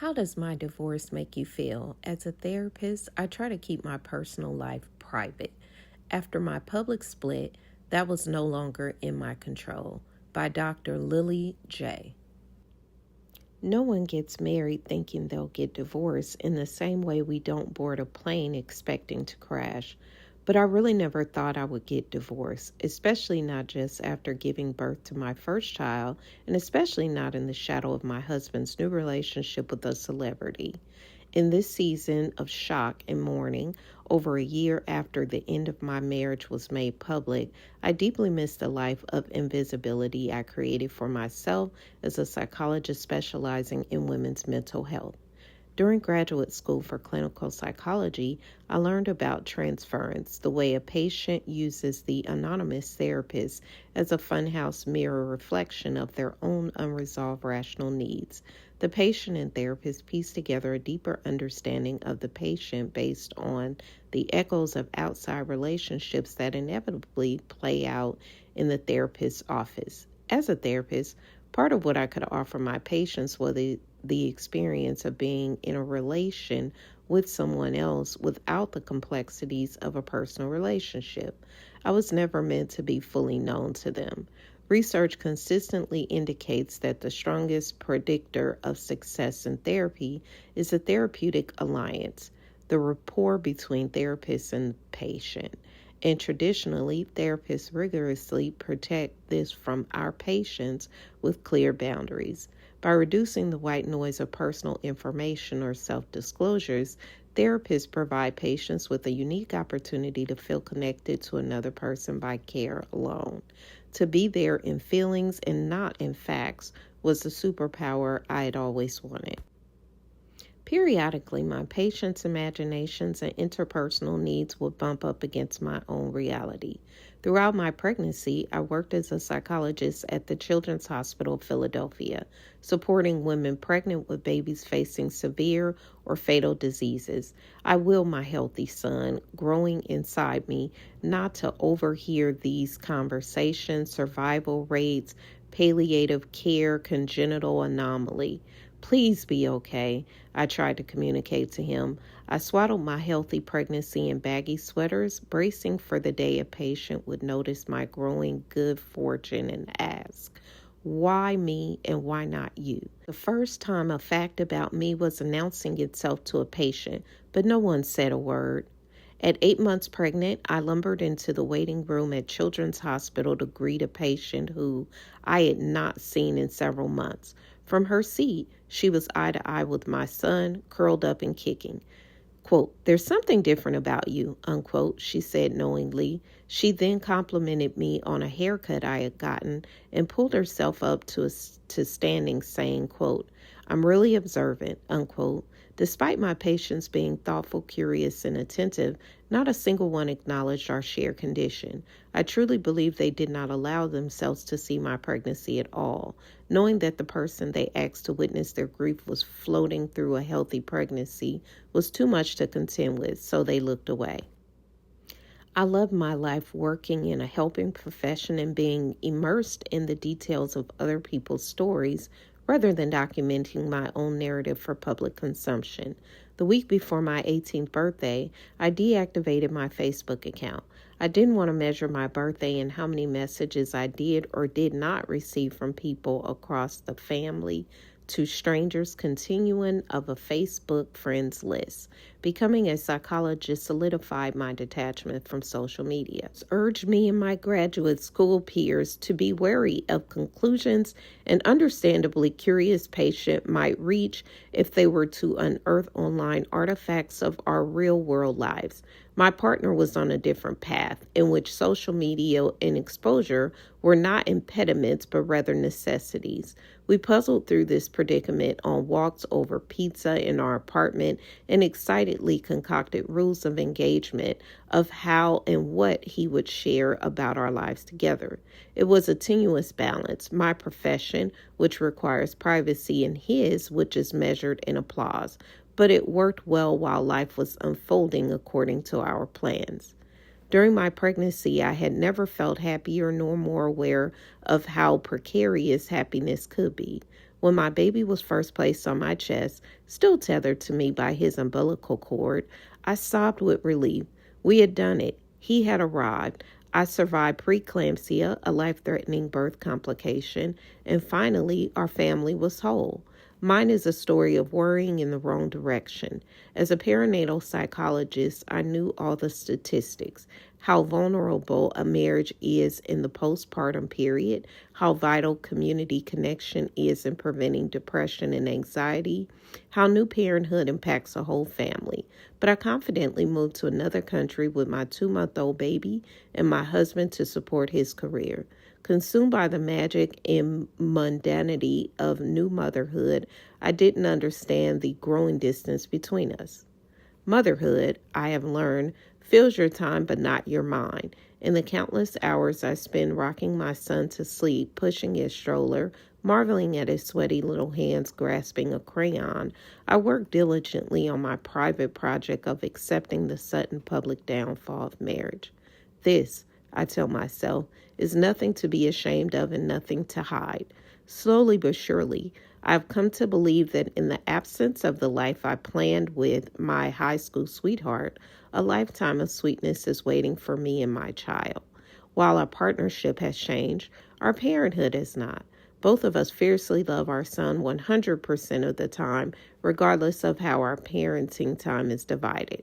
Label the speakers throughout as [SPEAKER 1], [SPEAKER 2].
[SPEAKER 1] How does my divorce make you feel? As a therapist, I try to keep my personal life private. After my public split, that was no longer in my control. By Dr. Lily J. No one gets married thinking they'll get divorced in the same way we don't board a plane expecting to crash. But I really never thought I would get divorced, especially not just after giving birth to my first child, and especially not in the shadow of my husband's new relationship with a celebrity. In this season of shock and mourning, over a year after the end of my marriage was made public, I deeply miss the life of invisibility I created for myself as a psychologist specializing in women's mental health. During graduate school for clinical psychology, I learned about transference, the way a patient uses the anonymous therapist as a funhouse mirror reflection of their own unresolved rational needs. The patient and therapist piece together a deeper understanding of the patient based on the echoes of outside relationships that inevitably play out in the therapist's office. As a therapist, part of what I could offer my patients was the experience of being in a relation with someone else without the complexities of a personal relationship. I was never meant to be fully known to them. Research consistently indicates that the strongest predictor of success in therapy is a therapeutic alliance, the rapport between therapist and patient. And traditionally, therapists rigorously protect this from our patients with clear boundaries. By reducing the white noise of personal information or self-disclosures, therapists provide patients with a unique opportunity to feel connected to another person by care alone. To be there in feelings and not in facts was the superpower I had always wanted. Periodically, my patients' imaginations and interpersonal needs would bump up against my own reality. Throughout my pregnancy, I worked as a psychologist at the Children's Hospital of Philadelphia, supporting women pregnant with babies facing severe or fatal diseases. I willed my healthy son, growing inside me, not to overhear these conversations, survival rates, palliative care, congenital anomaly. Please be okay, I tried to communicate to him. I swaddled my healthy pregnancy in baggy sweaters, bracing for the day a patient would notice my growing good fortune and ask, why me and why not you? The first time a fact about me was announcing itself to a patient, but no one said a word. At 8 months pregnant, I lumbered into the waiting room at Children's Hospital to greet a patient who I had not seen in several months. From her seat, she was eye to eye with my son, curled up and kicking. Quote, there's something different about you, unquote, she said knowingly. She then complimented me on a haircut I had gotten and pulled herself up to standing, saying, quote, I'm really observant, unquote. Despite my patients being thoughtful, curious, and attentive, not a single one acknowledged our shared condition. I truly believe they did not allow themselves to see my pregnancy at all, knowing that the person they asked to witness their grief was floating through a healthy pregnancy was too much to contend with, so they looked away. I love my life working in a helping profession and being immersed in the details of other people's stories rather than documenting my own narrative for public consumption. The week before my 18th birthday, I deactivated my Facebook account. I didn't want to measure my birthday and how many messages I did or did not receive from people across the family to strangers continuing of a Facebook friends list. Becoming a psychologist solidified my detachment from social media. It urged me and my graduate school peers to be wary of conclusions an understandably curious patient might reach if they were to unearth online artifacts of our real-world lives. My partner was on a different path, in which social media and exposure were not impediments, but rather necessities. We puzzled through this predicament on walks over pizza in our apartment and excitedly concocted rules of engagement of how and what he would share about our lives together. It was a tenuous balance, my profession, which requires privacy, and his, which is measured in applause. But it worked well while life was unfolding according to our plans. During my pregnancy, I had never felt happier nor more aware of how precarious happiness could be. When my baby was first placed on my chest, still tethered to me by his umbilical cord, I sobbed with relief. We had done it. He had arrived. I survived preeclampsia, a life-threatening birth complication, and finally, our family was whole. Mine is a story of worrying in the wrong direction. As a perinatal psychologist, I knew all the statistics, how vulnerable a marriage is in the postpartum period, how vital community connection is in preventing depression and anxiety, how new parenthood impacts a whole family. But I confidently moved to another country with my 2-month-old baby and my husband to support his career. Consumed by the magic and mundanity of new motherhood, I didn't understand the growing distance between us. Motherhood, I have learned, fills your time but not your mind. In the countless hours I spend rocking my son to sleep, pushing his stroller, marveling at his sweaty little hands grasping a crayon, I work diligently on my private project of accepting the sudden public downfall of marriage. This, I tell myself, is nothing to be ashamed of and nothing to hide. Slowly but surely, I've come to believe that in the absence of the life I planned with my high school sweetheart, a lifetime of sweetness is waiting for me and my child. While our partnership has changed, our parenthood has not. Both of us fiercely love our son 100% of the time, regardless of how our parenting time is divided.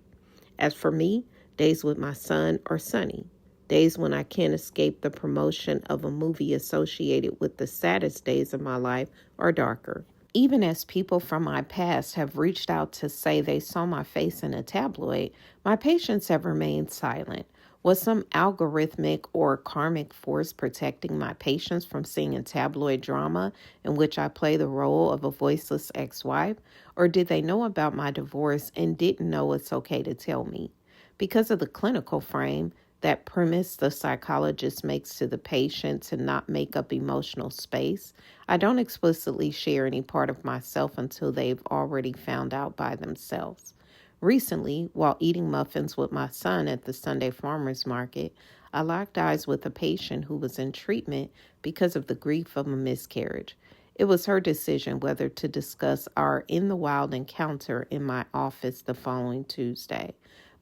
[SPEAKER 1] As for me, days with my son are sunny. Days when I can't escape the promotion of a movie associated with the saddest days of my life are darker. Even as people from my past have reached out to say they saw my face in a tabloid, my patients have remained silent. Was some algorithmic or karmic force protecting my patients from seeing a tabloid drama in which I play the role of a voiceless ex-wife? Or did they know about my divorce and didn't know it's okay to tell me? Because of the clinical frame, that premise the psychologist makes to the patient to not make up emotional space, I don't explicitly share any part of myself until they've already found out by themselves. Recently, while eating muffins with my son at the Sunday farmers market, I locked eyes with a patient who was in treatment because of the grief of a miscarriage. It was her decision whether to discuss our in the wild encounter in my office the following Tuesday.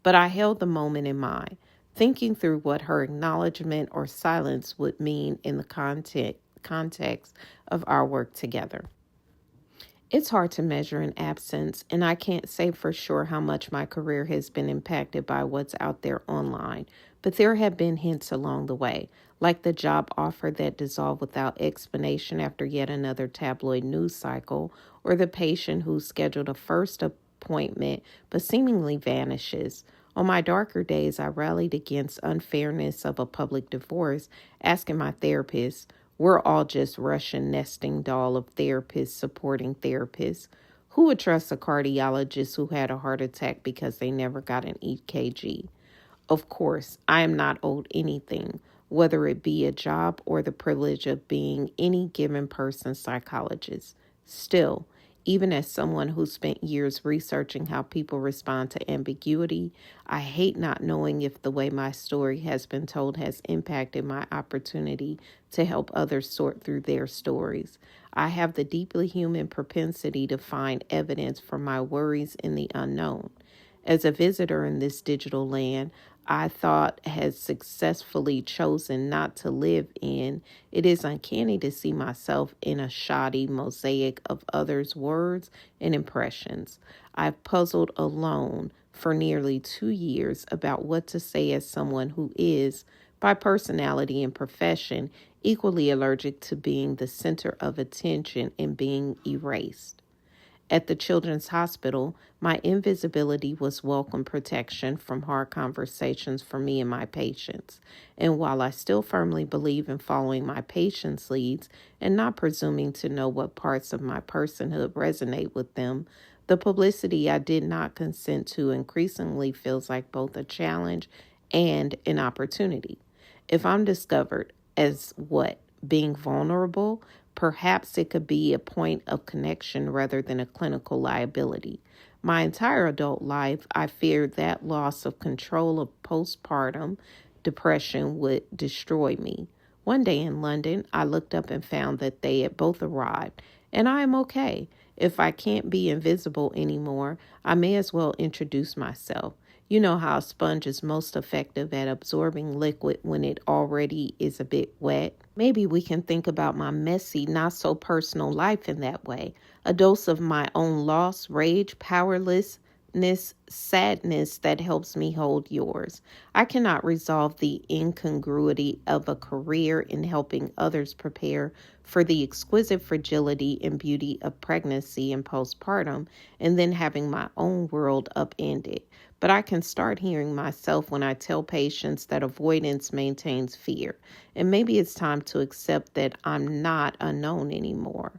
[SPEAKER 1] But I held the moment in mind, thinking through what her acknowledgement or silence would mean in the context of our work together. It's hard to measure an absence, and I can't say for sure how much my career has been impacted by what's out there online, but there have been hints along the way, like the job offer that dissolved without explanation after yet another tabloid news cycle, or the patient who scheduled a first appointment but seemingly vanishes. On my darker days, I rallied against unfairness of a public divorce, asking my therapist, we're all just Russian nesting doll of therapists supporting therapists. Who would trust a cardiologist who had a heart attack because they never got an EKG? Of course, I am not owed anything, whether it be a job or the privilege of being any given person's psychologist. Still, even as someone who spent years researching how people respond to ambiguity, I hate not knowing if the way my story has been told has impacted my opportunity to help others sort through their stories. I have the deeply human propensity to find evidence for my worries in the unknown. As a visitor in this digital land, I thought has successfully chosen not to live in, it is uncanny to see myself in a shoddy mosaic of others' words and impressions. I've puzzled alone for nearly 2 years about what to say as someone who is, by personality and profession, equally allergic to being the center of attention and being erased. At the Children's Hospital, my invisibility was welcome protection from hard conversations for me and my patients. And while I still firmly believe in following my patients' leads and not presuming to know what parts of my personhood resonate with them, the publicity I did not consent to increasingly feels like both a challenge and an opportunity. If I'm discovered as being vulnerable, perhaps it could be a point of connection rather than a clinical liability. My entire adult life, I feared that loss of control of postpartum depression would destroy me. One day in London, I looked up and found that they had both arrived, and I am okay. If I can't be invisible anymore, I may as well introduce myself. You know how a sponge is most effective at absorbing liquid when it already is a bit wet? Maybe we can think about my messy, not so personal life in that way. A dose of my own loss, rage, powerlessness, sadness that helps me hold yours. I cannot resolve the incongruity of a career in helping others prepare for the exquisite fragility and beauty of pregnancy and postpartum, and then having my own world upended. But I can start hearing myself when I tell patients that avoidance maintains fear. And maybe it's time to accept that I'm not unknown anymore.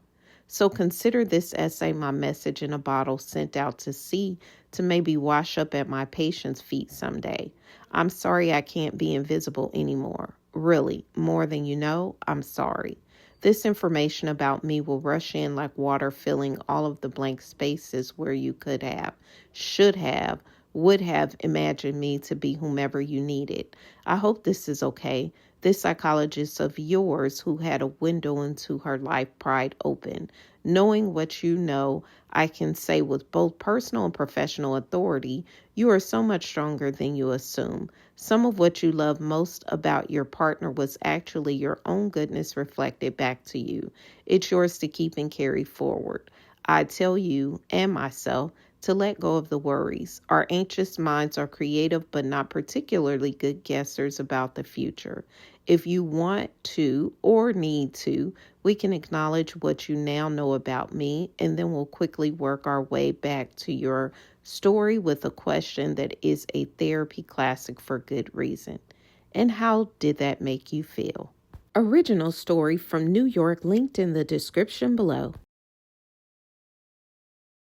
[SPEAKER 1] So consider this essay my message in a bottle sent out to sea to maybe wash up at my patient's feet someday. I'm sorry I can't be invisible anymore. Really, more than you know, I'm sorry. This information about me will rush in like water, filling all of the blank spaces where you could have, should have, would have imagined me to be whomever you needed. I hope this is okay. This psychologist of yours who had a window into her life pried open. Knowing what you know, I can say with both personal and professional authority, you are so much stronger than you assume. Some of what you love most about your partner was actually your own goodness reflected back to you. It's yours to keep and carry forward. I tell you and myself to let go of the worries. Our anxious minds are creative but not particularly good guessers about the future. If you want to or need to, we can acknowledge what you now know about me, and then we'll quickly work our way back to your story with a question that is a therapy classic for good reason. And how did that make you feel? Original story from New York linked in the description below.